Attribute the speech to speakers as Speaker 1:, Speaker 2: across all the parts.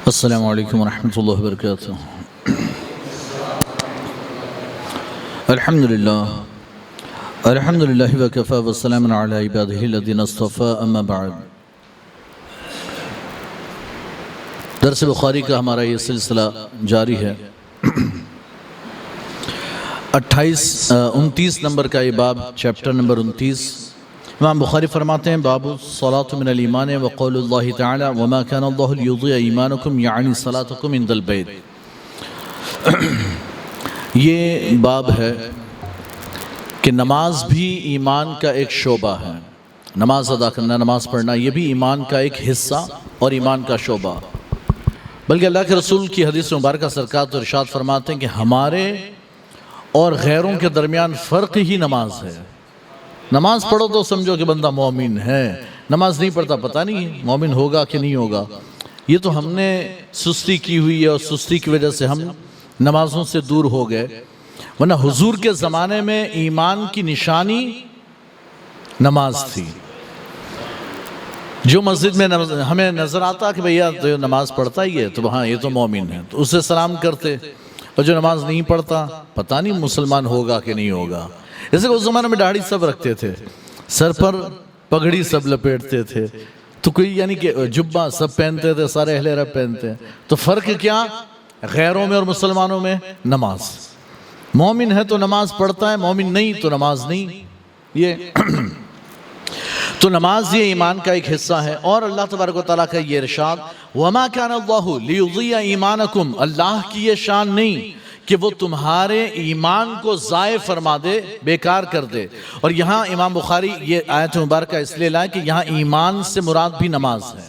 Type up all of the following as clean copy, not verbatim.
Speaker 1: السلام علیکم ورحمۃ اللہ وبرکاتہ۔ الحمد للہ وکفی وسلام علی عبادہ الذین اصطفی، اما بعد۔ درس بخاری کا ہمارا یہ سلسلہ جاری ہے۔ 29 نمبر کا یہ باب، چیپٹر نمبر 29۔ امام بخاری فرماتے ہیں باب الصلاۃ من الایمان وقول اللہ تعالی وما کان اللہ لیضیع ایمانکم یعنی صلاتکم عند البیت۔ یہ باب ہے کہ نماز بھی ایمان کا ایک شعبہ ہے۔ نماز ادا کرنا، نماز پڑھنا، یہ بھی ایمان کا ایک حصہ اور ایمان کا شعبہ۔ بلکہ اللہ کے رسول کی حدیث مبارکہ سرکار تو ارشاد فرماتے ہیں کہ ہمارے اور غیروں کے درمیان فرق ہی نماز ہے۔ نماز پڑھو تو سمجھو کہ بندہ مومن ہے، نماز نہیں پڑھتا پتہ نہیں مومن ہوگا کہ نہیں ہوگا۔ یہ تو ہم نے سستی کی ہوئی ہے اور سستی کی وجہ سے ہم نمازوں سے دور ہو گئے، ورنہ حضور کے زمانے میں ایمان کی نشانی نماز تھی۔ جو مسجد میں ہمیں نظر آتا کہ بھیا تو نماز پڑھتا ہی ہے تو وہاں یہ تو مومن ہے، تو اسے سلام کرتے، اور جو نماز نہیں پڑھتا پتہ نہیں مسلمان ہوگا کہ نہیں ہوگا۔ جیسے کہ اس زمانے میں داڑھی سب رکھتے تھے، سر پر پگڑی سب لپیٹتے تھے، تو کوئی یعنی کہ جبہ سب پہنتے تھے، سارے اہل عرب پہنتے ہیں، تو فرق کیا غیروں میں اور مسلمانوں میں؟ نماز۔ مومن ہے تو نماز پڑھتا ہے، مومن نہیں تو نماز نہیں۔ یہ تو نماز یہ ایمان کا ایک حصہ ہے۔ اور اللہ تبارک و تعالیٰ کا یہ ارشاد وَمَا كَانَ اللَّهُ لِيُضِيعَ إِيمَانَكُمْ، اللہ کی یہ شان نہیں کہ وہ تمہارے ایمان کو ضائع فرما دے، بیکار کر دے۔ اور یہاں امام بخاری یہ آیت مبارکہ اس لیے لائے کہ یہاں ایمان سے مراد بھی نماز ہے،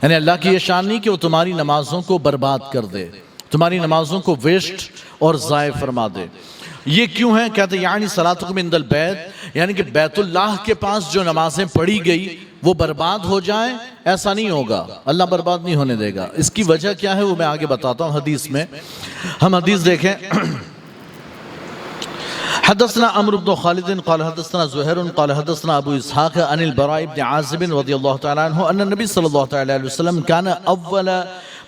Speaker 1: یعنی اللہ کی یہ شان نہیں کہ وہ تمہاری نمازوں کو برباد کر دے، تمہاری نمازوں کو ویسٹ اور ضائع فرما دے۔ یہ کیوں ہے؟ کہتے ہیں یعنی صلاتکم عند البیت، یعنی کہ بیت اللہ کے پاس جو نمازیں پڑھی گئی وہ برباد ہو جائیں، ایسا نہیں ہوگا، اللہ برباد نہیں ہونے دے گا۔ اس کی وجہ کیا ہے وہ میں آگے بتاتا ہوں حدیث میں۔ ہم حدیث دیکھیں۔ حدثنا عمرو بن خالد قال حدثنا زهير قال حدثنا ابو اسحاق عن البراء بن عازب رضي الله تعالى عنه ان النبي صلى الله عليه وسلم كان اول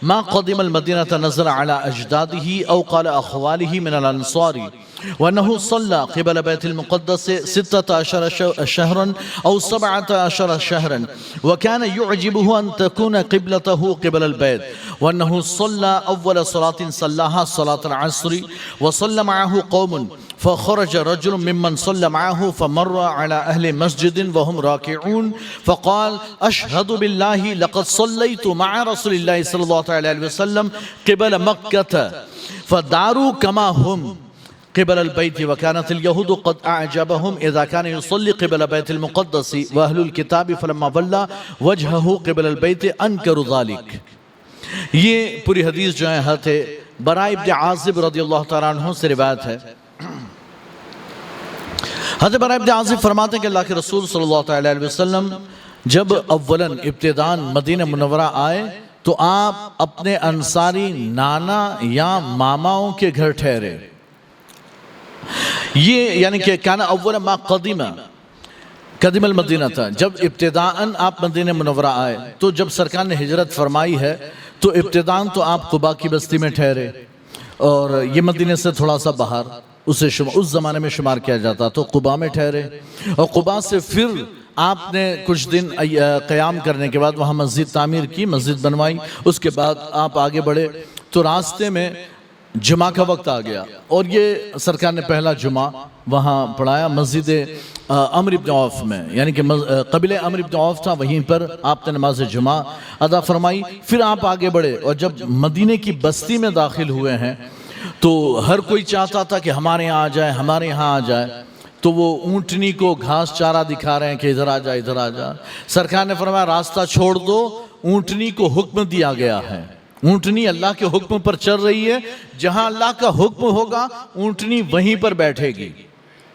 Speaker 1: ما قدم المدينة نزل على أجداده أو قال أخواله من الأنصار وأنه صلى قبل بيت المقدس 16 شهرا أو 17 شهرا وكان يعجبه أن تكون قبلته قبل البيت وأنه صلى أول صلاة صلاها صلاة العصر وصلى معه قوم فخرج رجل ممن صلى معه فمر على أهل مسجد وهم راكعون فقال أشهد بالله لقد صليت مع رسول الله صلى الله عليه وسلم قبل مكة فداروا كما هم قبل البيت وكانت اليهود قد أعجبهم إذا كان يصلي قبل بيت المقدس وأهل الكتاب فلما ولى وجهه قبل البيت أنكروا ذلك۔ یہ پوری حدیث جو ہے حضرت براء بن عازب رضی اللہ تعالیٰ عنہ سے روایت ہے۔ حضرت براء بن عازب فرماتے ہیں کہ اللہ کے رسول صلی اللہ علیہ وسلم جب اولاً ابتداءً مدینہ منورہ آئے تو آپ اپنے انصاری نانا یا ماماؤں کے گھر ٹھہرے۔ یہ یعنی کہ کانا اول ما قدم المدینہ تھا، جب ابتداءً آپ مدینہ منورہ آئے تو جب سرکار نے ہجرت فرمائی ہے تو ابتداءً تو آپ قباء کی بستی میں ٹھہرے، اور یہ مدینہ سے تھوڑا سا باہر اس زمانے میں شمار کیا جاتا، تو قباء میں ٹھہرے، اور قباء سے پھر آپ نے کچھ دن قیام کرنے کے بعد وہاں مسجد تعمیر کی، مسجد بنوائی، اس کے بعد آپ آگے بڑھے تو راستے میں جمعہ کا وقت آ گیا، اور یہ سرکار نے پہلا جمعہ وہاں پڑھایا مسجد عمرو بن عوف میں، یعنی کہ قبیلہ عمرو بن عوف تھا، وہیں پر آپ نے نماز جمعہ ادا فرمائی۔ پھر آپ آگے بڑھے اور جب مدینے کی بستی میں داخل ہوئے ہیں تو ہر کوئی چاہتا تھا کہ ہمارے یہاں آ جائے، ہمارے یہاں آ جائے، تو وہ اونٹنی کو گھاس چارہ دکھا رہے ہیں کہ ادھر آ جائے، ادھر آ جائے۔ سرکار نے فرمایا راستہ چھوڑ دو، اونٹنی کو حکم دیا گیا ہے، اونٹنی اللہ کے حکم پر چل رہی ہے، جہاں اللہ کا حکم ہوگا اونٹنی وہیں پر بیٹھے گی،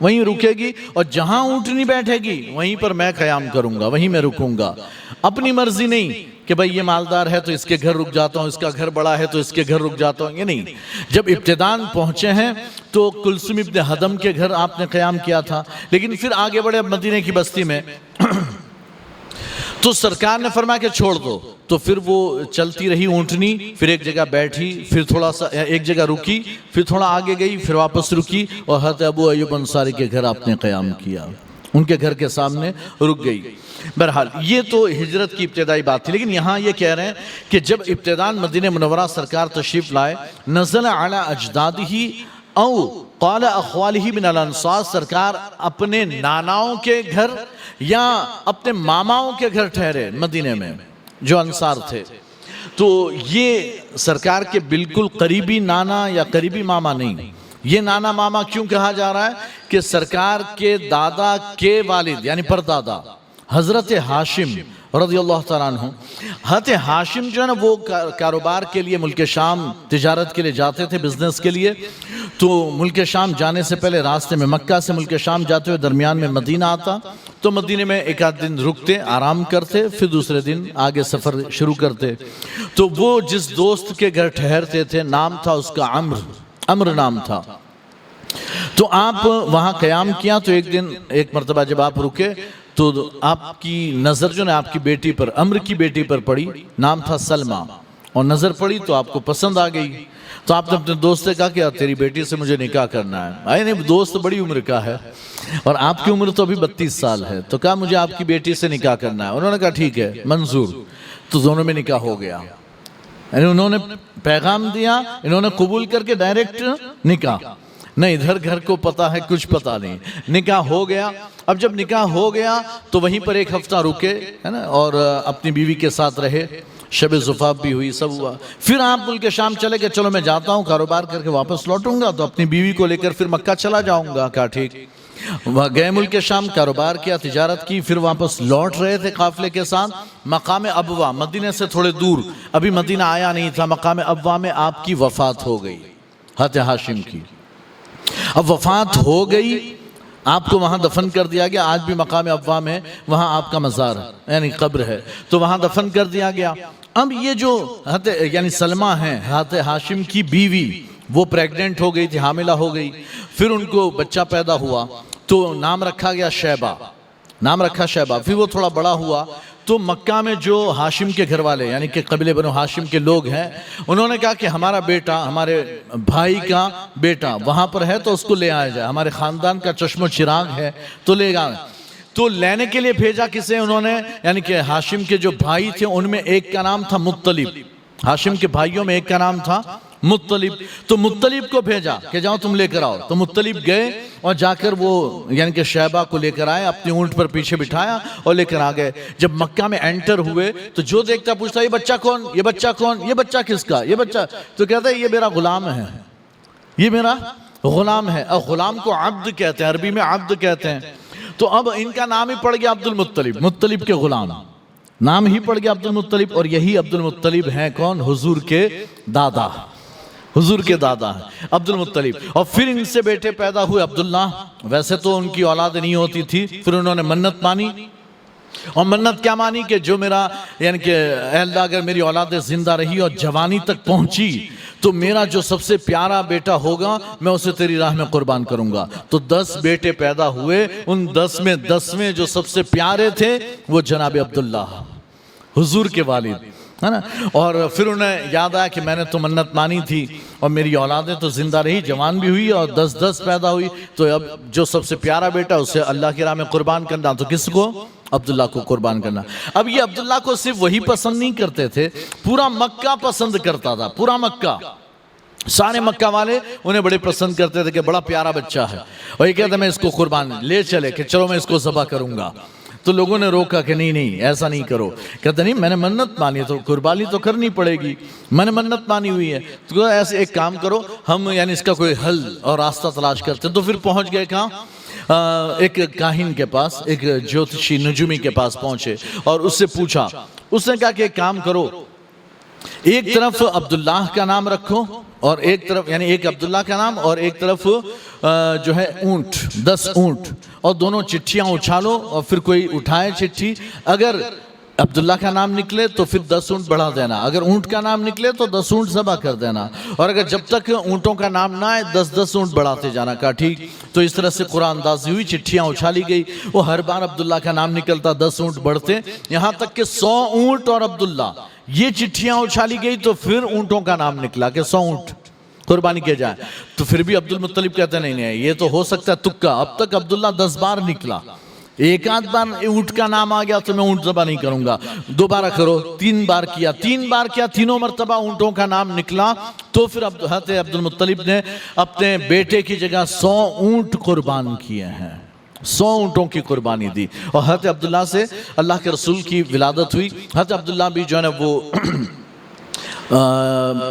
Speaker 1: وہیں رکے گی، اور جہاں اونٹنی بیٹھے گی وہیں پر میں قیام کروں گا، وہیں میں رکوں گا۔ اپنی مرضی نہیں کہ بھئی یہ مالدار ہے تو اس کے گھر رک جاتا ہوں، اس کا گھر بڑا ہے تو اس کے گھر رک جاتا ہوں، یہ نہیں۔ جب ابتداءً پہنچے ہیں تو کلثوم ابن حدم کے گھر آپ نے قیام کیا تھا، لیکن پھر آگے بڑھے مدینے کی بستی میں تو سرکار نے فرمایا کہ چھوڑ دو، تو پھر وہ چلتی رہی اونٹنی، پھر ایک جگہ بیٹھی، پھر تھوڑا سا ایک جگہ رکی، پھر تھوڑا آگے گئی، پھر واپس رکی، اور حضرت ابو ایوب انصاری کے گھر آپ نے قیام کیا، ان کے گھر کے سامنے رک گئی۔ بہرحال یہ تو ہجرت کی ابتدائی بات تھی، لیکن یہاں یہ کہہ رہے ہیں کہ جب ابتداءً مدینہ منورہ سرکار تشریف لائے، نزل علی اجدادہ او قال اخوالہ من الانصار، سرکار اپنے ناناؤں کے گھر یا اپنے ماماؤں کے گھر ٹھہرے مدینہ میں جو انصار تھے۔ تو یہ سرکار کے بالکل قریبی نانا یا قریبی ماما نہیں، یہ نانا ماما کیوں کہا جا رہا ہے کہ سرکار کے دادا کے والد یعنی پردادا حضرت ہاشم رضی اللہ تعالیٰ عنہ، حضرت ہاشم جو ہے نا وہ کاروبار کے لیے ملک شام تجارت کے لیے جاتے تھے، بزنس کے لیے، تو ملک شام جانے سے پہلے راستے میں مکہ سے ملک شام جاتے ہوئے درمیان میں مدینہ آتا، تو مدینہ میں ایک آدھ دن رکتے، آرام کرتے، پھر دوسرے دن آگے سفر شروع کرتے۔ تو وہ جس دوست کے گھر ٹھہرتے تھے نام تھا اس کا عمر نام تھا۔ تو آپ وہاں قیام کیا، تو ایک دن ایک مرتبہ جب آپ رکے تو آپ کی نظر جو نا آپ کی بیٹی پر، عمر کی بیٹی پر پڑی، نام تھا سلمہ، اور نظر پڑی تو آپ کو پسند آ گئی، تو آپ نے اپنے دوست سے کہا کہ تیری بیٹی سے مجھے نکاح کرنا ہے۔ نہیں، دوست بڑی عمر کا ہے اور آپ کی عمر تو ابھی 32 سال ہے، تو کہا مجھے آپ کی بیٹی سے نکاح کرنا ہے۔ انہوں نے کہا ٹھیک ہے منظور، تو دونوں میں نکاح ہو گیا، یعنی انہوں نے پیغام دیا، انہوں نے قبول کر کے ڈائریکٹ نکاح، نہیں ادھر گھر کو پتا ہے کچھ پتا نہیں، نکاح ہو گیا۔ اب جب نکاح ہو گیا تو وہیں پر ایک ہفتہ رکے ہے نا، اور اپنی بیوی کے ساتھ رہے، شب زفاف بھی ہوئی، سب ہوا۔ پھر آپ ملک شام چلے کہ چلو میں جاتا ہوں کاروبار کر کے واپس لوٹوں گا، تو اپنی بیوی کو لے کر پھر مکہ چلا جاؤں گا، کہا ٹھیک۔ وہ گئے ملک شام، کاروبار کیا، تجارت کی، پھر واپس لوٹ رہے تھے قافلے کے ساتھ۔ مقام ابوا مدینہ سے تھوڑے دور، ابھی مدینہ آیا نہیں تھا، مقام ابوا میں آپ کی وفات ہو گئی، حضرت ہاشم کی۔ اب وفات ہو گئی، آپ کو وہاں دفن کر دیا گیا، آج بھی مقام ابوا میں وہاں آپ کا مزار ہے یعنی قبر ہے، تو وہاں دفن کر دیا گیا۔ اب یہ جو یعنی سلمہ ہیں حضرت ہاشم کی بیوی، وہ پریگننٹ ہو گئی تھی، حاملہ ہو گئی، پھر ان کو بچہ پیدا ہوا تو نام رکھا گیا شیبہ، نام رکھا شیبہ۔ پھر وہ تھوڑا بڑا ہوا تو مکہ میں جو ہاشم کے گھر والے یعنی کہ قبیلہ بنو ہاشم کے لوگ ہیں، انہوں نے کہا کہ ہمارا بیٹا، ہمارے بھائی کا بیٹا وہاں پر ہے تو اس کو لے آیا جائے، ہمارے خاندان کا چشم و چراغ ہے تو لے گا۔ تو لینے کے لیے بھیجا کسے انہوں نے، یعنی کہ ہاشم کے جو بھائی تھے ان میں ایک کا نام تھا مطلب، ہاشم کے بھائیوں میں ایک کا نام تھا مطلب، تو مطلب کو بھیجا کہ جاؤ تم لے کر آؤ۔ تو مطلب گئے اور جا کر وہ یعنی کہ شیبہ کو لے کر آئے، اپنی اونٹ پر پیچھے بٹھایا اور لے کر آ گئے۔ جب مکہ میں انٹر ہوئے تو جو دیکھتا پوچھتا یہ بچہ کون، یہ بچہ کون، یہ بچہ کس کا، یہ بچہ، تو کہتا ہے یہ میرا غلام ہے، یہ میرا غلام ہے۔ اور غلام کو عبد کہتے ہیں، عربی میں عبد کہتے ہیں۔ تو اب ان کا نام ہی پڑ گیا عبد المطلب، مطلب کے غلام، نام ہی پڑ گیا عبد المطلب۔ اور یہی عبد المطلب ہیں کون، حضور کے دادا، حضور کے دادا ہیں عبد المطلب۔ اور پھر ان سے بیٹے پیدا ہوئے عبداللہ، ویسے تو ان کی اولاد نہیں ہوتی تھی، پھر انہوں نے منت مانی، اور منت کیا مانی کہ جو میرا یعنی کہ اے اللہ اگر میری اولاد زندہ رہی اور جوانی تک پہنچی تو میرا جو سب سے پیارا بیٹا ہوگا میں اسے تیری راہ میں قربان کروں گا۔ تو 10 بیٹے پیدا ہوئے، ان 10 میں 10ویں جو سب سے پیارے تھے وہ جناب عبداللہ، حضور کے والد ہے نا۔ اور پھر انہیں یاد آیا کہ میں نے تو منت مانی تھی اور میری اولادیں تو زندہ رہی، جوان بھی ہوئی اور 10 پیدا ہوئی، تو اب جو سب سے پیارا بیٹا اسے اللہ کی راہ میں قربان کرنا، تو کس کو، عبداللہ کو قربان کرنا۔ اب یہ عبداللہ کو صرف وہی پسند نہیں کرتے تھے، پورا مکہ پسند کرتا تھا، پورا مکہ، سارے مکہ والے انہیں بڑے پسند کرتے تھے کہ بڑا پیارا بچہ ہے، اور یہ کہتا میں اس کو قربان لے چلے کہ چلو میں اس کو ذبح کروں گا۔ تو لوگوں نے روکا کہ نہیں ایسا نہیں کرو، کہتا نہیں میں نے منت مانی تو قربانی تو کرنی پڑے گی، میں نے منت مانی ہوئی ہے۔ تو ایسے ایک کام کرو، ہم یعنی اس کا کوئی حل اور راستہ تلاش کرتے۔ تو پھر پہنچ گئے کہاں، ایک کاہن کے پاس، ایک جوتشی نجومی کے پاس پہنچے اور اس سے پوچھا، اس نے کہا کہ ایک کام کرو، ایک طرف عبداللہ کا نام رکھو اور ایک طرف یعنی ایک عبداللہ کا نام اور ایک طرف جو ہے اونٹ، 10 اونٹ، اور دونوں چٹھیاں اچھالو اور پھر کوئی اٹھائے چٹھی، اگر عبداللہ کا نام نکلے تو پھر 10 اونٹ بڑھا دینا، اگر اونٹ کا نام نکلے تو 10 اونٹ ذبح کر دینا، اور اگر جب تک اونٹوں کا نام نہ آئے 10 اونٹ بڑھاتے جانا۔ کہا ٹھیک۔ تو اس طرح سے قرآن اندازی ہوئی، چٹھیاں اچھالی گئی، وہ ہر بار عبداللہ کا نام نکلتا، 10 اونٹ بڑھتے، یہاں تک کہ 100 اونٹ اور عبداللہ یہ چٹھیاں اچھالی گئی تو پھر اونٹوں کا نام نکلا کہ 100 اونٹ قربانی کیا جائے. تو پھر بھی عبد المطلب کہتے ہیں نہیں یہ تو ہو سکتا ہے تکا. اب تک عبداللہ 10 بار نکلا, ایک آدھ بار اونٹ کا نام آ گیا تو میں اونٹ ذبح نہیں کروں گا. دوبارہ کرو, 3 بار کیا, 3 بار کیا, تینوں مرتبہ اونٹوں کا نام نکلا. تو پھر حضرت عبد المطلب نے اپنے بیٹے کی جگہ 100 اونٹ قربان کیے ہیں, 100 اونٹوں کی قربانی دی. اور حضرت عبداللہ سے اللہ کے رسول کی ولادت ہوئی. حضرت عبداللہ بھی جو ہے نا وہ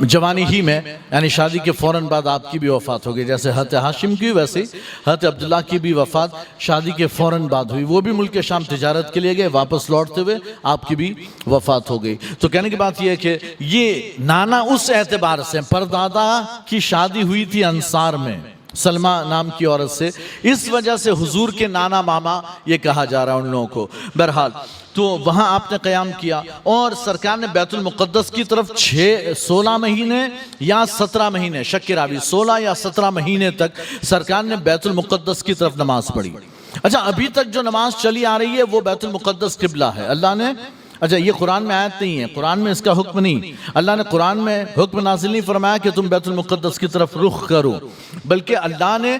Speaker 1: جوانی ہی میں یعنی شادی کے فوراً بعد آپ کی بھی وفات ہو گئی. جیسے حضرت ہاشم کی ویسے حضرت عبداللہ کی بھی وفات شادی کے فوراً بعد ہوئی. وہ بھی ملک شام تجارت کے لیے گئے, واپس لوٹتے ہوئے آپ کی بھی وفات ہو گئی. تو کہنے کی بات یہ ہے کہ یہ نانا اس اعتبار سے, پردادا کی شادی ہوئی تھی انصار میں سلمہ نام کی عورت سے, اس وجہ سے حضور کے نانا ماما یہ کہا جا رہا ہے ان لوگوں کو. بہرحال تو وہاں آپ نے قیام کیا اور سرکار نے بیت المقدس کی طرف 16 مہینے یا 17 مہینے, شک راوی 16 یا 17 مہینے تک سرکار نے بیت المقدس کی طرف نماز پڑھی. اچھا ابھی تک جو نماز چلی آ رہی ہے وہ بیت المقدس قبلہ ہے. اللہ نے اچھا یہ قرآن میں آیت نہیں ہے, قرآن میں اس کا حکم نہیں, اللہ نے قرآن میں حکم نازل نہیں فرمایا کہ تم بیت المقدس کی طرف رخ کرو, بلکہ اللہ نے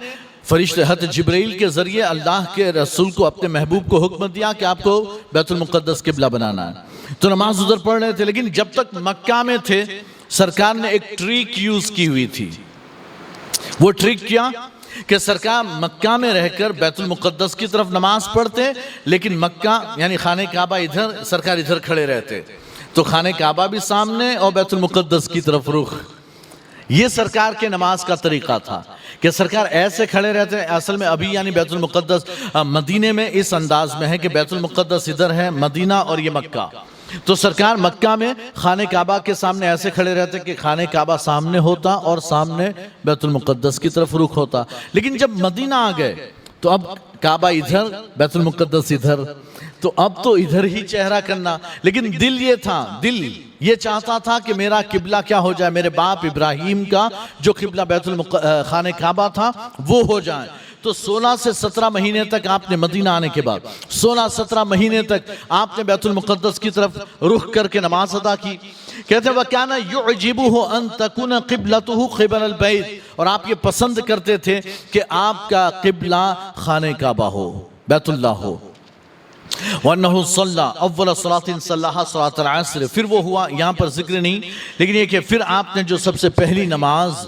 Speaker 1: فرشتے حضرت جبرائیل کے ذریعے اللہ کے رسول کو اپنے محبوب کو حکم دیا کہ آپ کو بیت المقدس قبلہ بنانا ہے. تو نماز ادھر پڑھ رہے تھے, لیکن جب تک مکہ میں تھے سرکار نے ایک ٹریک یوز کی ہوئی تھی. وہ ٹریک کیا کہ سرکار مکہ میں رہ کر بیت المقدس کی طرف نماز پڑھتے, لیکن مکہ یعنی خانہ کعبہ ادھر, سرکار ادھر کھڑے رہتے. تو خانہ کعبہ بھی سامنے اور بیت المقدس کی طرف رخ. یہ سرکار کے نماز کا طریقہ تھا کہ سرکار ایسے کھڑے رہتے ہیں. اصل میں ابھی یعنی بیت المقدس مدینے میں اس انداز میں ہے کہ بیت المقدس ادھر ہے, مدینہ اور یہ مکہ. تو سرکار مکہ میں خانہ کعبہ کے سامنے ایسے کھڑے رہتے کہ خانہ کعبہ سامنے ہوتا اور سامنے بیت المقدس کی طرف رخ ہوتا. لیکن جب مدینہ آ گئے تو اب کعبہ ادھر, بیت المقدس ادھر, تو اب تو ادھر ہی چہرہ کرنا. لیکن دل یہ تھا, دل یہ چاہتا تھا کہ میرا قبلہ کیا ہو جائے, میرے باپ ابراہیم کا جو قبلہ خانہ کعبہ تھا وہ ہو جائے. تو 16 سے 17 مہینے تک آپ نے مدینہ آنے کے بعد 16-17 مہینے تک آپ نے بیت المقدس کی طرف رخ کر کے نماز ادا کی. کہتے ہیں وَكَانَ يُعْجِبُهُ أَن تَكُونَ قِبْلَتُهُ قِبْلَ الْبَيْتِ, اور آپ یہ پسند کرتے تھے کہ آپ کا قبلہ خانہ کعبہ ہو, بیت اللہ ہو. وَأَنَّهُ صَلَّى أَوَّلَ صَلَاةٍ صَلَّاهَا صَلَاةَ الْعَصْرِ. پھر وہ ہوا, یہاں پر ذکر نہیں, لیکن یہ کہ پھر آپ نے جو سب سے پہلی نماز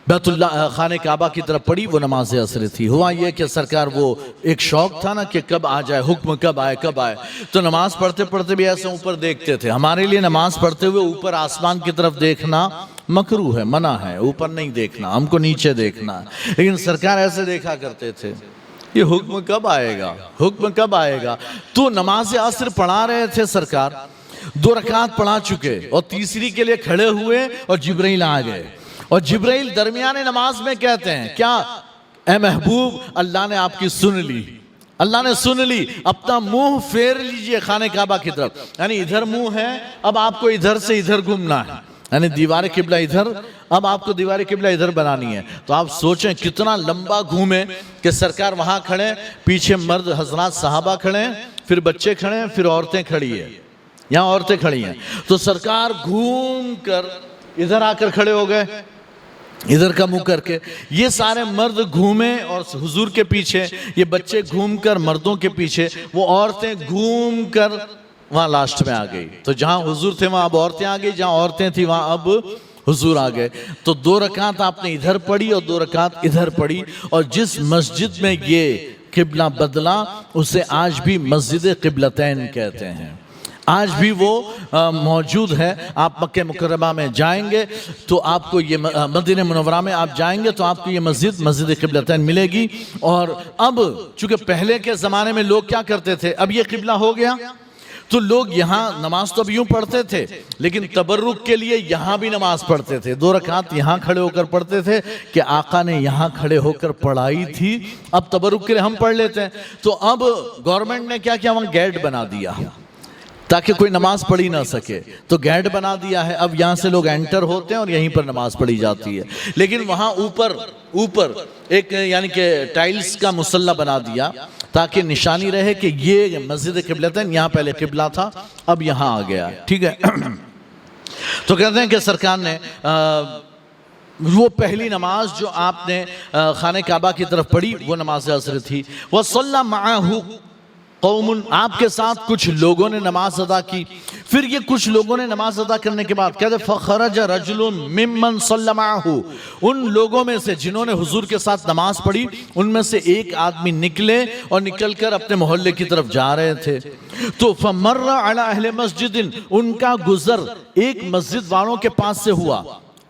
Speaker 1: بیت اللہ خانہ کعبہ کی طرف پڑھی وہ نماز عصر تھی. ہوا یہ کہ سرکار وہ ایک شوق تھا نا کہ کب آ جائے حکم, کب آئے کب آئے. تو نماز پڑھتے پڑھتے بھی ایسے اوپر دیکھتے تھے. ہمارے لیے نماز پڑھتے ہوئے اوپر آسمان کی طرف دیکھنا مکروہ ہے, منع ہے, اوپر نہیں دیکھنا, ہم کو نیچے دیکھنا. لیکن سرکار ایسے دیکھا کرتے تھے یہ حکم کب آئے گا, حکم کب آئے گا. تو نماز عصر پڑھا رہے تھے سرکار, 2 رکعت پڑھا چکے اور تیسری کے لیے کھڑے ہوئے اور جبرائیل آ گئے. اور جبرائیل درمیان نماز میں کہتے ہیں کیا, اے محبوب اللہ نے آپ کی سن لی, اللہ نے سن لی, اپنا منہ پھیر لیجئے خانہ کعبہ کی طرف. یعنی ادھر منہ ہے, اب آپ کو ادھر سے ادھر گھومنا ہے, یعنی دیوار قبلہ ادھر, اب آپ کو دیوار قبلہ ادھر بنانی ہے. تو آپ سوچیں کتنا لمبا گھومے کہ سرکار وہاں کھڑے, پیچھے مرد حضرات صحابہ کھڑے, پھر بچے کھڑے, پھر عورتیں کھڑی ہیں, یہاں عورتیں کھڑی ہیں. تو سرکار گھوم کر ادھر آ کر کھڑے ہو گئے, ادھر کا منہ کر کے. یہ سارے مرد گھومے اور حضور کے پیچھے, یہ بچے گھوم کر مردوں کے پیچھے, وہ عورتیں گھوم کر وہاں لاسٹ میں آ گئی. تو جہاں حضور تھے وہاں اب عورتیں آ گئی, جہاں عورتیں تھیں وہاں اب حضور آ گئے. تو 2 رکعت آپ نے ادھر پڑھی اور 2 رکعت ادھر پڑھی. اور جس مسجد میں یہ قبلہ بدلا اسے آج بھی مسجد قبلتین کہتے ہیں, آج بھی وہ موجود ہے. آپ مکہ مکرمہ میں جائیں گے تو آپ کو یہ مدینہ منورہ میں آپ جائیں گے تو آپ کو یہ مسجد قبلتین ملے گی. اور اب چونکہ پہلے کے زمانے میں لوگ کیا کرتے تھے, اب یہ قبلہ ہو گیا تو لوگ یہاں نماز تو اب یوں پڑھتے تھے, لیکن تبرک کے لیے یہاں بھی نماز پڑھتے تھے. 2 رکعت یہاں کھڑے ہو کر پڑھتے تھے کہ آقا نے یہاں کھڑے ہو کر پڑھائی تھی, اب تبرک کے لیے ہم پڑھ لیتے ہیں. تو اب گورنمنٹ نے کیا کیا, وہاں گیٹ بنا دیا, تاکہ کوئی نماز پڑھی نہ سکے، تو گیٹ بنا دیا ہے، اب یہاں سے لوگ انٹر ہوتے ہیں اور یہیں پر نماز پڑھی جاتی ہے۔ لیکن وہاں اوپر ایک یعنی کہ ٹائلز کا مصلی بنا دیا تاکہ نشانی رہے کہ یہ مسجد قبلتین، یہاں پہلے قبلہ تھا، اب یہاں آ گیا، ٹھیک ہے۔ تو کہتے ہیں کہ سرکار نے وہ پہلی نماز جو آپ نے خانہ کعبہ کی طرف پڑھی وہ نماز عصر تھی۔ وَصَلَّى مَعَهُ قوم، آپ کے ساتھ کچھ لوگوں نے نماز ادا کی۔ پھر یہ کچھ لوگوں نے نماز ادا کرنے کے بعد کہتے فخرج رجل ممن صلی معه، ان لوگوں میں سے جنہوں نے حضور کے ساتھ نماز پڑھی ان میں سے ایک آدمی نکلے اور نکل کر اپنے محلے کی طرف جا رہے تھے۔ تو فمر علی اہل مسجد، ان کا گزر ایک مسجد والوں کے پاس سے ہوا۔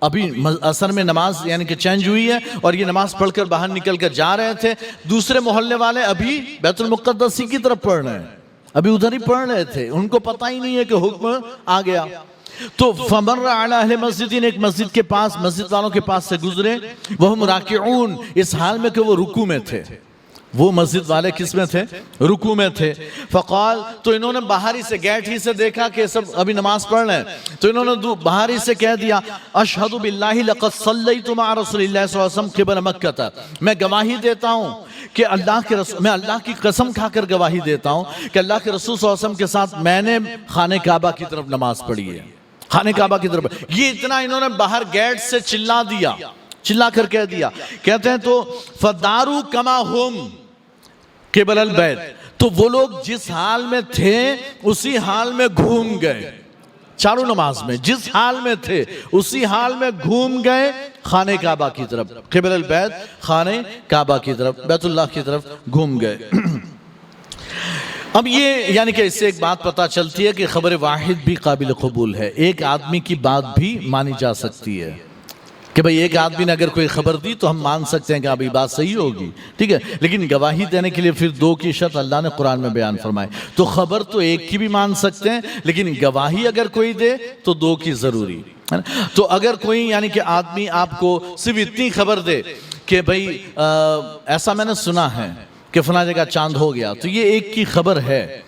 Speaker 1: ابھی عصر میں نماز یعنی کہ چینج ہوئی ہے اور یہ نماز پڑھ کر باہر نکل کر جا رہے تھے، دوسرے محلے والے ابھی بیت المقدس کی طرف پڑھ رہے ہیں، ابھی ادھر ہی پڑھ رہے تھے، ان کو پتہ ہی نہیں ہے کہ حکم آ گیا۔ تو فمر علی اہل مسجدین، ایک مسجد کے پاس، مسجد والوں کے پاس سے گزرے، وہم راکعون، اس حال میں کہ وہ رکوع میں تھے۔ وہ مسجد والے کس میں تھے؟ رکوع میں تھے۔ فقال، تو انہوں نے باہر ہی سے گیٹ ہی سے دیکھا کہ سب ابھی نماز پڑھ رہے ہیں، تو انہوں نے باہر ہی سے کہہ دیا اشہد باللہ لقد صلیت مع رسول اللہ صلی اللہ علیہ وسلم قبل مکہ، میں گواہی دیتا ہوں کہ میں اللہ کی قسم کھا کر گواہی دیتا ہوں کہ اللہ کے رسول صلی اللہ علیہ وسلم کے ساتھ میں نے خانہ کعبہ کی طرف نماز پڑھی ہے، خانہ کعبہ کی طرف۔ یہ اتنا انہوں نے باہر گیٹ سے چلا کر کہہ دیا۔ کہتے ہیں تو فدارو کما ہم قبل البیت، تو وہ لوگ جس حال میں تھے اسی حال میں گھوم گئے، چاروں نماز میں جس حال میں تھے اسی حال میں گھوم گئے خانہ کعبہ کی طرف، قبل البیت، خانہ کعبہ کی طرف، بیت اللہ کی طرف گھوم گئے۔ اب یہ یعنی کہ اس سے ایک بات پتہ چلتی ہے کہ خبر واحد بھی قابل قبول ہے، ایک آدمی کی بات بھی مانی جا سکتی ہے کہ بھئی ایک آدمی نے اگر کوئی خبر دی تو ہم مان سکتے ہیں کہ ابھی بات صحیح ہوگی، ٹھیک ہے، لیکن گواہی دینے کے لیے پھر دو کی شرط اللہ نے قرآن میں بیان فرمائے۔ تو خبر تو ایک کی بھی مان سکتے ہیں، لیکن گواہی اگر کوئی دے تو دو کی ضروری ہے۔ تو اگر کوئی یعنی کہ آدمی آپ کو صرف اتنی خبر دے کہ بھئی ایسا میں نے سنا ہے کہ فلاں جگہ چاند ہو گیا، تو یہ ایک کی خبر ہے،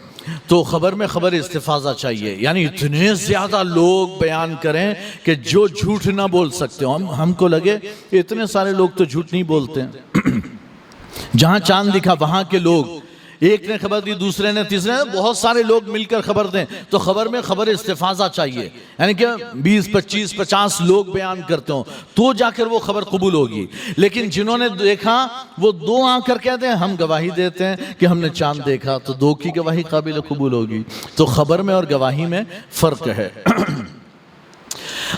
Speaker 1: تو خبر میں خبر استفاضہ چاہیے، یعنی اتنے زیادہ لوگ بیان کریں کہ جو جھوٹ نہ بول سکتے ہوں۔ ہم کو لگے اتنے سارے لوگ تو جھوٹ نہیں بولتے ہیں، جہاں چاند دکھا وہاں کے لوگ، ایک نے خبر دی، دوسرے نے، تیسرے نے، بہت سارے لوگ مل کر خبر دیں تو خبر میں خبر استفاضہ چاہیے، یعنی کہ 20 25 50 لوگ بیان کرتے ہوں تو جا کر وہ خبر قبول ہوگی۔ لیکن جنہوں نے دیکھا وہ دو آ کر کہتے ہیں ہم گواہی دیتے ہیں کہ ہم نے چاند دیکھا، تو دو کی گواہی قابل قبول ہوگی۔ تو خبر میں اور گواہی میں فرق ہے۔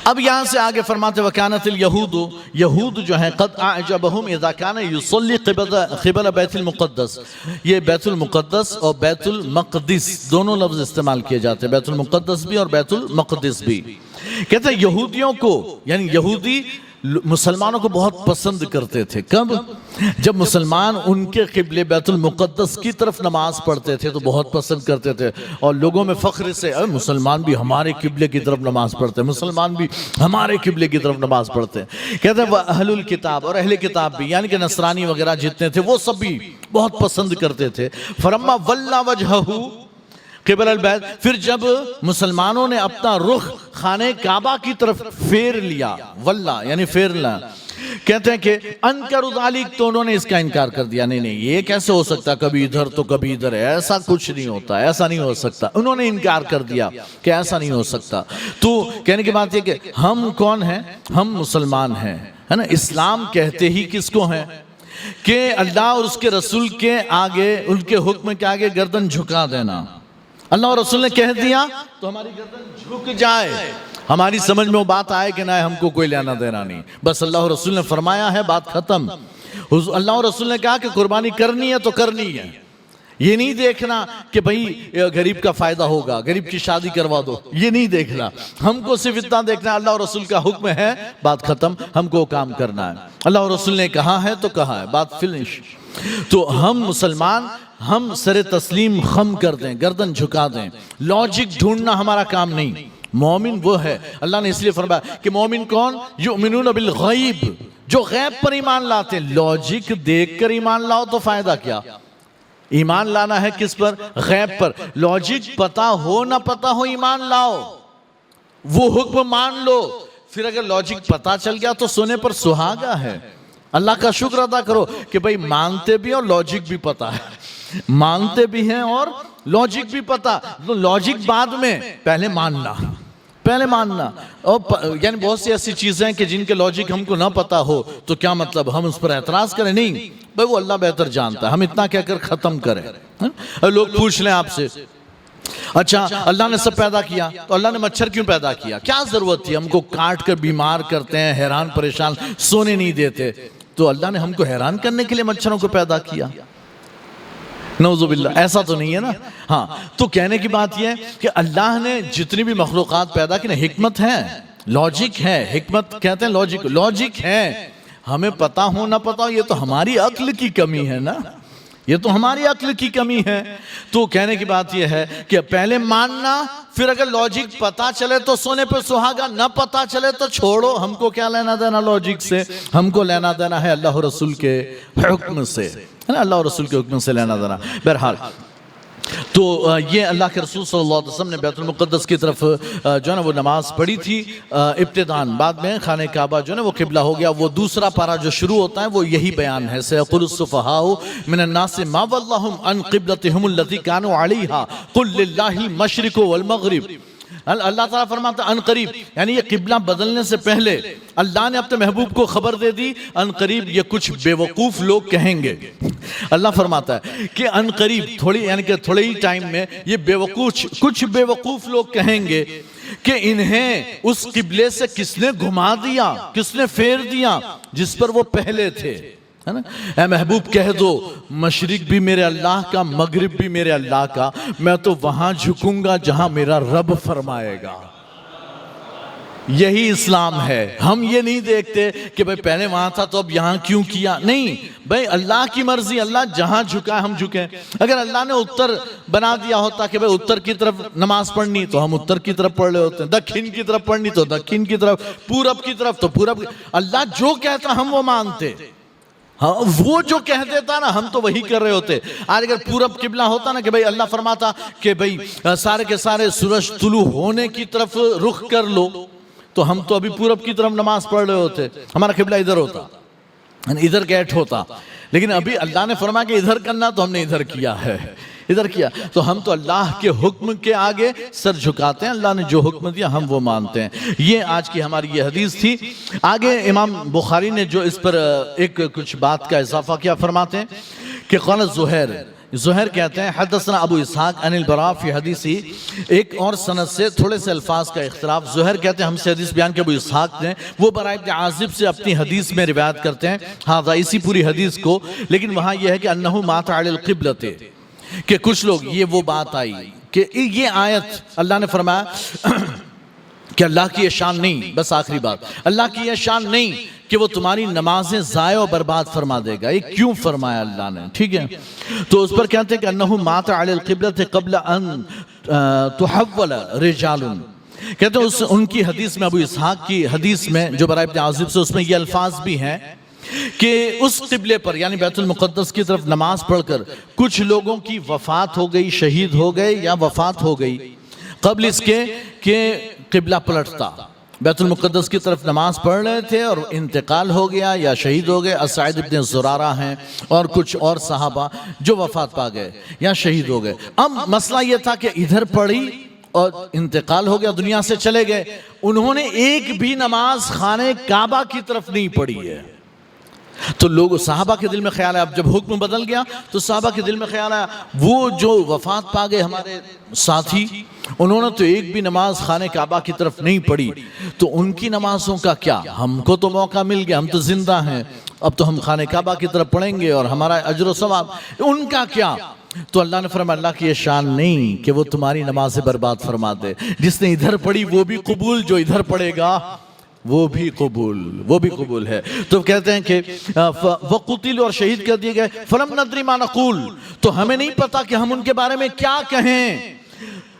Speaker 1: اب یہاں سے آگے فرماتے وَكَانَتِ الْيَهُودُ، یہود جو ہیں قد اعجبہم اذا کان یصلی قبل بیت المقدس، یہ بیت المقدس اور بیت المقدس دونوں لفظ استعمال کیے جاتے ہیں، بیت المقدس بھی اور بیت المقدس بھی۔ کہتے ہیں یہودیوں کو یعنی یہودی مسلمانوں کو بہت پسند کرتے تھے۔ کب؟ جب مسلمان ان کے قبلے بیت المقدس کی طرف نماز پڑھتے تھے تو بہت پسند کرتے تھے، اور لوگوں میں فخر سے مسلمان بھی ہمارے قبلے کی طرف نماز پڑھتے ہیں، مسلمان بھی ہمارے قبلے کی طرف نماز پڑھتے ہیں۔ کہتے ہیں اہل الکتاب، اور اہل کتاب بھی یعنی کہ نصرانی وغیرہ جتنے تھے وہ سب بھی بہت پسند کرتے تھے۔ فرما وَلَّا وَجْهَهُ قبل البیت، پھر جب مسلمانوں نے اپنا رخ خانہ کعبہ کی طرف پھیر لیا، واللہ یعنی پھیرنا، کہتے ہیں کہ انکر ذالک، تو انہوں نے اس کا انکار کر دیا، نہیں یہ کیسے ہو سکتا، کبھی ادھر تو کبھی ادھر، ایسا کچھ نہیں ہوتا، ایسا نہیں ہو سکتا، انہوں نے انکار کر دیا کہ ایسا نہیں ہو سکتا۔ تو کہنے کی بات یہ کہ ہم کون ہیں؟ ہم مسلمان ہیں، ہے نا۔ اسلام کہتے ہی کس کو ہیں کہ اللہ اور اس کے رسول کے آگے، ان کے حکم کے آگے گردن جھکا دینا۔ اللہ اور رسول نے کہہ دیا تو ہماری گردن جھک جائے، ہماری سمجھ میں وہ بات آئے کہ نہ ہم کو کوئی لینا دینا نہیں، بس اللہ اور رسول نے فرمایا ہے، بات ختم۔ اللہ اور رسول نے کہا کہ قربانی کرنی ہے تو کرنی ہے، یہ نہیں دیکھنا کہ بھئی غریب کا فائدہ ہوگا، غریب کی شادی کروا دو، یہ نہیں دیکھنا، ہم کو صرف اتنا دیکھنا اللہ اور رسول کا حکم ہے، بات ختم، ہم کو کام کرنا ہے، اللہ اور رسول نے کہا ہے تو کہا ہے، بات فنش۔ تو ہم مسلمان، ہم سر تسلیم خم کر دیں، گردن جھکا دیں، لاجک ڈھونڈنا ہمارا کام نہیں۔ مومن وہ ہے، اللہ نے اس لیے فرمایا کہ مومن کون؟ یؤمنون بالغیب، جو غیب پر ایمان لاتے ہیں۔ لاجک دیکھ کر ایمان لاؤ تو فائدہ کیا؟ ایمان لانا ہے کس پر؟ غیب پر. لاجک پتا ہو نہ پتا ہو ایمان لاؤ، وہ حکم مان لو. پھر اگر لاجک پتا چل گیا تو سونے پر سہاگا ہے. اللہ کا شکر ادا کرو کہ بھئی مانتے بھی اور لاجک بھی پتا ہے، مانتے بھی ہیں اور لاجک بھی پتا. تو لاجک بعد میں، پہلے ماننا، پہلے ماننا. اور یعنی بہت سی ایسی چیزیں ہیں کہ جن کے لاجک ہم کو نہ پتا ہو تو کیا مطلب ہم اس پر اعتراض کریں؟ نہیں بھئی، وہ اللہ بہتر جانتا ہے، ہم اتنا کہہ کر ختم کریں. لوگ پوچھ لیں آپ سے، اچھا اللہ نے سب پیدا کیا تو اللہ نے مچھر کیوں پیدا کیا؟ کیا ضرورت تھی؟ ہم کو کاٹ کر بیمار کرتے ہیں، حیران پریشان، سونے نہیں دیتے. تو اللہ نے ہم کو حیران کرنے کے لیے مچھروں کو پیدا کیا؟ نعوذ باللہ، ایسا تو نہیں ہے نا. ہاں، تو کہنے کی بات یہ ہے کہ اللہ نے جتنی بھی مخلوقات پیدا کی نا، حکمت ہے، لاجک ہے. حکمت کہتے ہیں لاجک، لاجک ہے. ہمیں پتا ہو نہ پتا ہو، یہ تو ہماری عقل کی کمی ہے نا، یہ تو ہماری عقل کی کمی ہے. تو کہنے کی بات یہ ہے کہ پہلے ماننا، پھر اگر لاجک پتا چلے تو سونے پہ سہاگا، نہ پتا چلے تو چھوڑو. ہم کو کیا لینا دینا لاجک سے؟ ہم کو لینا دینا ہے اللہ رسول کے حکم سے، اللہ اور رسول کے حکم سے لینا دینا. بہرحال تو یہ اللہ کے رسول صلی اللہ علیہ وسلم نے بیت المقدس کی طرف جو ہے نا وہ نماز پڑھی تھی ابتداً. بعد میں خانہ کعبہ جو ہے نا وہ قبلہ ہو گیا. وہ دوسرا پارہ جو شروع ہوتا ہے وہ یہی بیان ہے، سَيَقُولُ السُّفَهَاءُ مِنَ النَّاسِ مَا وَلَّهُمْ عَنْ قِبْلَتِهِمُ الَّتِي كَانُوا عَلَيْهَا قُلْ لِلَّهِ الْمَشْرِقُ وَالْمَغْرِبُ. اللہ تعالیٰ فرماتا ہے ان قریب، یعنی یہ قبلہ بدلنے سے پہلے اللہ نے اپنے محبوب کو خبر دے دی، ان قریب یہ کچھ بے وقوف لوگ کہیں گے. اللہ فرماتا ہے کہ ان قریب، تھوڑی یعنی کہ تھوڑے ہی ٹائم میں یہ کچھ بے وقوف لوگ کہیں گے کہ انہیں اس قبلے سے کس نے گھما دیا، کس نے پھیر دیا جس پر وہ پہلے تھے. اے محبوب کہہ دو مشرق بھی میرے اللہ کا، مغرب بھی میرے اللہ کا، میں تو وہاں جھکوں گا جہاں میرا رب فرمائے گا. یہی اسلام ہے. ہم یہ نہیں دیکھتے کہ بھئی پہلے وہاں تھا تو اب یہاں کیوں کیا. نہیں بھئی، اللہ کی مرضی، اللہ جہاں جھکا ہم جھکیں. اگر اللہ نے اتر بنا دیا ہوتا کہ بھئی اتر کی طرف نماز پڑھنی تو ہم اتر کی طرف پڑھ لے ہوتے ہیں، دکھن کی طرف پڑھنی تو دکھن کی طرف، پورب کی طرف تو پورب. اللہ جو کہتا ہم وہ مانتے. ہاں، وہ جو کہہ دیتا نا ہم تو وہی کر رہے ہوتے. آج اگر پورب قبلہ ہوتا نا کہ بھئی اللہ فرماتا کہ بھئی سارے کے سارے سورج طلوع ہونے کی طرف رخ کر لو، تو ہم تو ابھی پورب کی طرف نماز پڑھ رہے ہوتے. ہمارا قبلہ ادھر ہوتا، ادھر گیٹ ہوتا. لیکن ابھی اللہ نے فرمایا کہ ادھر کرنا تو ہم نے ادھر کیا ہے، ادھر کیا. تو ہم تو اللہ کے حکم کے آگے سر جھکاتے ہیں. اللہ نے جو حکم دیا ہم وہ مانتے ہیں. یہ آج کی ہماری یہ حدیث تھی. آگے امام بخاری نے جو اس پر ایک کچھ بات کا اضافہ کیا، فرماتے ہیں کہ قال زہیر کہتے ہیں حدثنا ابو اسحاق عن البراء فی حدیثی. ایک اور سند سے تھوڑے سے الفاظ کا اختلاف. زہیر کہتے ہیں ہم سے حدیث بیان کے ابو اسحاق نے، وہ براء ابن عازب سے اپنی حدیث میں روایت کرتے ہیں ہاں اسی پوری حدیث کو. لیکن وہاں یہ ہے کہ انہو مات علی القبلۃ، کہ کچھ لوگ، یہ وہ بات آئی کہ یہ آیت اللہ نے فرمایا کہ اللہ کی یہ شان نہیں، بس آخری بات، اللہ کی یہ شان نہیں کہ وہ تمہاری نمازیں ضائع و برباد فرما دے گا. یہ کیوں فرمایا اللہ نے؟ ٹھیک ہے. تو اس پر کہتے ہیں کہ انہو مات علی القبلۃ قبل ان تحول رجال. کہتے ہیں ان کی حدیث میں، ابو اسحاق کی حدیث میں جو براء ابن عازب سے، اس میں یہ الفاظ بھی ہیں کہ اس قبلے پر یعنی بیت المقدس کی طرف نماز پڑھ کر کچھ لوگوں کی وفات ہو گئی، شہید ہو گئے یا وفات ہو گئی قبل اس کے کہ قبلہ پلٹتا. بیت المقدس کی طرف نماز پڑھ رہے تھے اور انتقال ہو گیا یا شہید ہو گئے. اسعد ابن زرارہ ہیں اور کچھ اور صحابہ جو وفات پا گئے یا شہید ہو گئے. اب مسئلہ یہ تھا کہ ادھر پڑھی اور انتقال ہو گیا، دنیا سے چلے گئے. انہوں نے ایک بھی نماز خانہ کعبہ کی طرف نہیں پڑھی ہے. تو لوگ، صحابہ کے دل میں خیال آیا، اب جب حکم بدل گیا تو صحابہ کے دل میں خیال آیا وہ جو وفات پا گئے ہمارے ساتھی، انہوں نے تو ایک بھی نماز خانہ کعبہ کی طرف نہیں پڑھی، تو ان کی نمازوں کا کیا؟ ہم کو تو موقع مل گیا، ہم تو زندہ ہیں، اب تو ہم خانہ کعبہ کی طرف پڑھیں گے اور ہمارا اجر و ثواب. ان کا کیا؟ تو اللہ نے فرمایا اللہ کی یہ شان نہیں کہ وہ تمہاری نمازیں برباد فرما دے. جس نے ادھر پڑھی وہ بھی قبول، جو ادھر پڑھے گا وہ بھی قبول ہے. تو کہتے ہیں کہ وَقُتِلُ، اور شہید کر دیے گئے. فَلَمْ نَدْرِ مَا نَقُولُ، تو ہمیں نہیں پتا کہ ہم ان کے بارے میں کیا کہیں.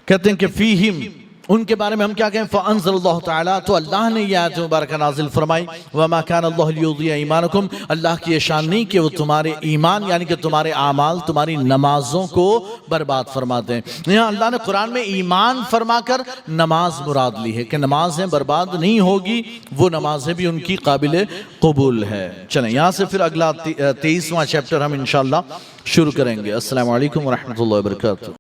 Speaker 1: کہتے ہیں کہ فِيهِمْ، ان کے بارے میں ہم کیا کہیں؟ فَأَنزَلَ اللَّهُ تَعَالَى، تو اللہ نے یہ آیت مبارکہ نازل فرمائی، وَمَا كَانَ اللَّهُ لِيُضِيعَ إِيمَانَكُمْ، اللہ کی یہ شان نہیں کہ وہ تمہارے ایمان یعنی کہ تمہارے اعمال، تمہاری نمازوں کو برباد فرما دیں۔ یہاں اللہ نے قرآن میں ایمان فرما کر نماز مراد لی ہے کہ نمازیں برباد نہیں ہوگی، وہ نمازیں بھی ان کی قابل قبول ہے۔ چلیں یہاں سے پھر اگلا 23واں چیپٹر ہم انشاءاللہ شروع کریں گے۔ السلام علیکم ورحمۃ اللہ وبرکاتہ۔